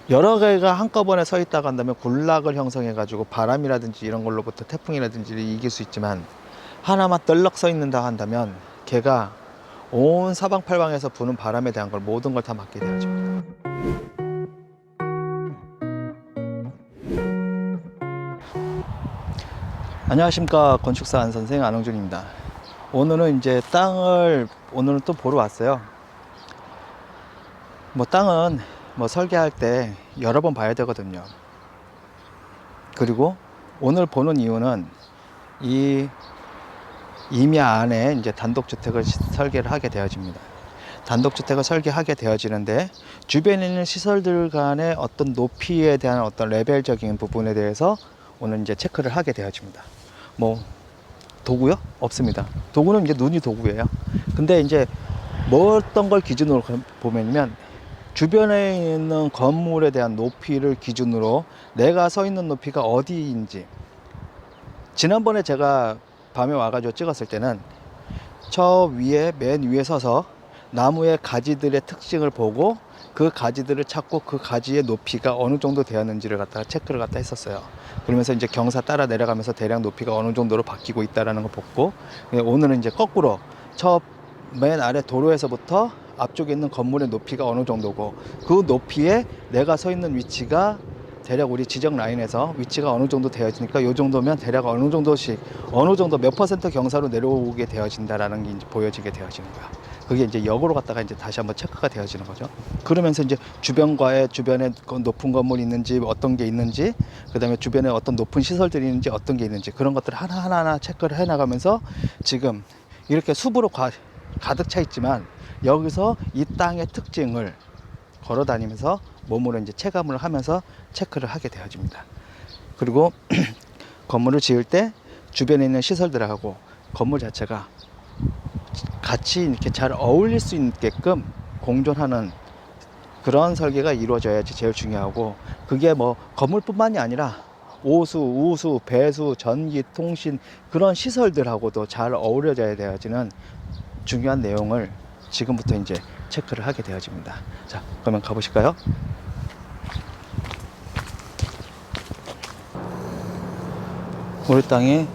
여러 개가 한꺼번에 서 있다고 한다면 군락을 형성해 가지고 바람이라든지 이런 걸로부터 태풍이라든지를 이길 수 있지만, 하나만 떨럭 서 있는다 한다면 걔가 온 사방팔방에서 부는 바람에 대한 걸 모든 걸 다 막게 되죠. 안녕하십니까, 건축사 안선생 안홍준입니다. 오늘은 이제 오늘은 또 보러 왔어요. 땅은 설계할 때 여러 번 봐야 되거든요. 그리고 오늘 보는 이유는 이 임야 안에 이제 단독주택을 설계를 하게 되어집니다. 단독주택을 설계하게 되어지는데, 주변에 있는 시설들 간의 어떤 높이에 대한 어떤 레벨적인 부분에 대해서 오늘 이제 체크를 하게 되어집니다. 도구요? 없습니다. 도구는 이제 눈이 도구예요. 근데 이제 어떤 걸 기준으로 보면요, 주변에 있는 건물에 대한 높이를 기준으로 내가 서 있는 높이가 어디인지, 지난번에 제가 밤에 와가지고 찍었을 때는 저 위에 맨 위에 서서 나무의 가지들의 특징을 보고 그 가지들을 찾고 그 가지의 높이가 어느 정도 되었는지를 갖다가 체크를 갖다 했었어요. 그러면서 이제 경사 따라 내려가면서 대략 높이가 어느 정도로 바뀌고 있다라는 걸 봤고, 오늘은 이제 거꾸로 저 맨 아래 도로에서부터 앞쪽에 있는 건물의 높이가 어느 정도고, 그 높이에 내가 서 있는 위치가 대략 우리 지적 라인에서 위치가 어느 정도 되어지니까 이 정도면 대략 어느 정도씩 어느 정도 몇 퍼센트 경사로 내려오게 되어진다라는 게 이제 보여지게 되어지는 거야. 그게 이제 역으로 갔다가 이제 다시 한번 체크가 되어지는 거죠. 그러면서 이제 주변에 높은 건물이 있는지, 어떤 게 있는지, 그 다음에 주변에 어떤 높은 시설들이 있는지, 어떤 게 있는지, 그런 것들을 하나하나 체크를 해 나가면서 지금 이렇게 숲으로 가득 차 있지만, 여기서 이 땅의 특징을 걸어 다니면서 몸으로 이제 체감을 하면서 체크를 하게 되어집니다. 그리고 건물을 지을 때 주변에 있는 시설들하고 건물 자체가 같이 이렇게 잘 어울릴 수 있게끔 공존하는 그런 설계가 이루어져야지 제일 중요하고, 그게 건물뿐만이 아니라 오수, 우수, 배수, 전기, 통신, 그런 시설들하고도 잘 어우러져야 되어지는 중요한 내용을 지금부터 이제 체크를 하게 되어집니다. 자, 그러면 가보실까요? 우리 땅이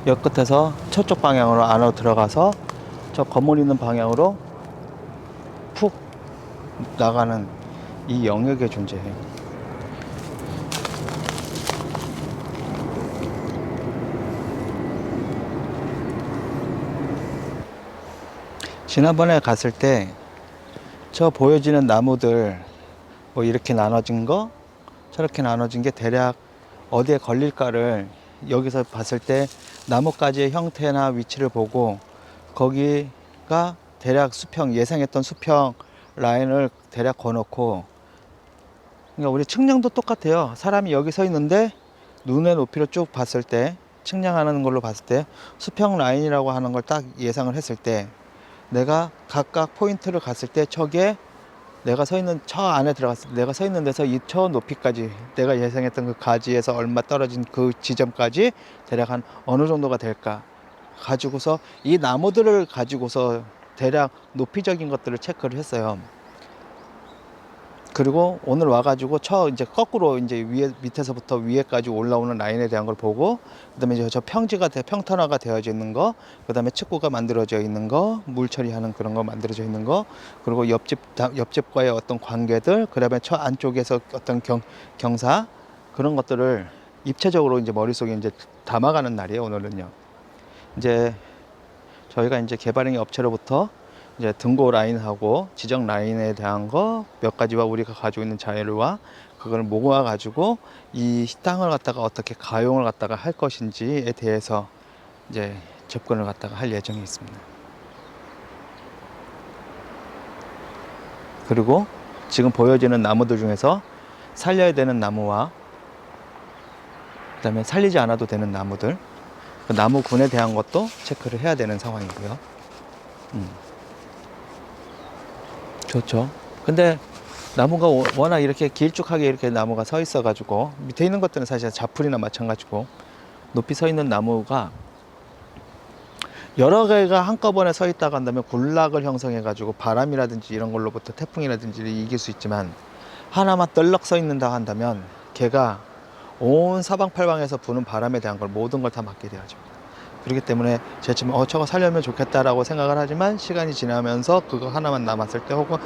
역 끝에서 저쪽 방향으로 안으로 들어가서 저 건물 있는 방향으로 푹 나가는 이 영역에 존재해요. 지난번에 갔을 때 저 보여지는 나무들 이렇게 나눠진 거, 저렇게 나눠진 게 대략 어디에 걸릴까를 여기서 봤을 때 나뭇가지의 형태나 위치를 보고, 거기가 대략 예상했던 수평 라인을 대략 거놓고, 그러니까 우리 측량도 똑같아요. 사람이 여기 서 있는데 눈의 높이를 쭉 봤을 때, 측량하는 걸로 봤을 때 수평 라인이라고 하는 걸 딱 예상을 했을 때, 내가 각각 포인트를 갔을 때 저게 내가 서 있는 저 안에 들어갔을 때 내가 서 있는 데서 이 저 높이까지, 내가 예상했던 그 가지에서 얼마 떨어진 그 지점까지 대략 한 어느 정도가 될까 가지고서, 이 나무들을 가지고서 대략 높이적인 것들을 체크를 했어요. 그리고 오늘 와가지고 이제 거꾸로 이제 밑에서부터 위에까지 올라오는 라인에 대한 걸 보고, 그다음에 이제 저 평탄화가 되어져 있는 거, 그다음에 측구가 만들어져 있는 거, 물 처리하는 그런 거 만들어져 있는 거, 그리고 옆집과의 어떤 관계들, 그다음에 저 안쪽에서 어떤 경사, 그런 것들을 입체적으로 이제 머릿속에 이제 담아가는 날이에요, 오늘은요. 이제 저희가 이제 개발행위 업체로부터 이제 등고 라인하고 지적 라인에 대한 거 몇 가지와 우리가 가지고 있는 자료와 그걸 모아 가지고 이 땅을 갖다가 어떻게 가용을 갖다가 할 것인지에 대해서 이제 접근을 갖다가 할 예정이 있습니다. 그리고 지금 보여지는 나무들 중에서 살려야 되는 나무와 그다음에 살리지 않아도 되는 나무들, 그 나무군에 대한 것도 체크를 해야 되는 상황이고요. 좋죠. 근데 나무가 워낙 이렇게 길쭉하게 이렇게 나무가 서 있어 가지고, 밑에 있는 것들은 사실 자풀이나 마찬가지고, 높이 서 있는 나무가 여러 개가 한꺼번에 서 있다고 한다면 군락을 형성해 가지고 바람이라든지 이런 걸로부터 태풍이라든지를 이길 수 있지만, 하나만 떨럭 서 있는다 한다면 걔가 온 사방팔방에서 부는 바람에 대한 걸 모든 걸 다 맡게 되어집니다. 그렇기 때문에 제가 저거 살려면 좋겠다라고 생각을 하지만 시간이 지나면서 그거 하나만 남았을 때 혹은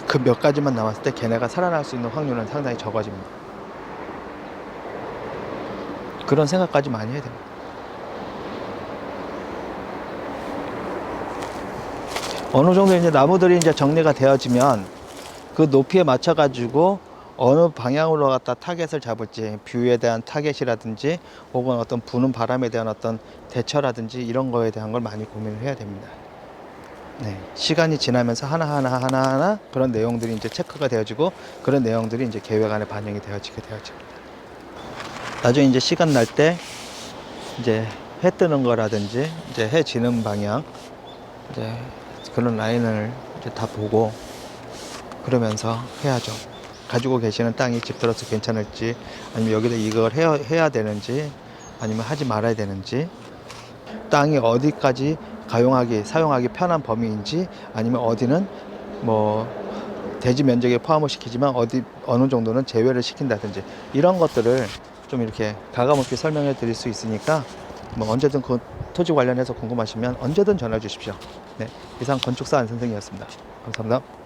그 몇 가지만 남았을 때 걔네가 살아날 수 있는 확률은 상당히 적어집니다. 그런 생각까지 많이 해야 됩니다. 어느 정도 이제 나무들이 이제 정리가 되어지면 그 높이에 맞춰 가지고 어느 방향으로 갖다 타겟을 잡을지, 뷰에 대한 타겟이라든지 혹은 어떤 부는 바람에 대한 어떤 대처라든지 이런 거에 대한 걸 많이 고민을 해야 됩니다. 네, 시간이 지나면서 하나하나 그런 내용들이 이제 체크가 되어지고 그런 내용들이 이제 계획 안에 반영이 되어지게 되어집니다. 나중에 이제 시간 날 때 이제 해 뜨는 거라든지 이제 해 지는 방향 이제 그런 라인을 이제 다 보고 그러면서 해야죠. 가지고 계시는 땅이 집 들어서 괜찮을지 아니면 여기다 이걸 해야 되는지 아니면 하지 말아야 되는지 땅이 어디까지 사용하기 편한 범위인지 아니면 어디는 뭐 대지 면적에 포함을 시키지만 어느 정도는 제외를 시킨다든지 이런 것들을 좀 이렇게 가감없이 설명해 드릴 수 있으니까 뭐 언제든 그 토지 관련해서 궁금하시면 언제든 전화 주십시오. 네, 이상 건축사 안 선생이었습니다. 감사합니다.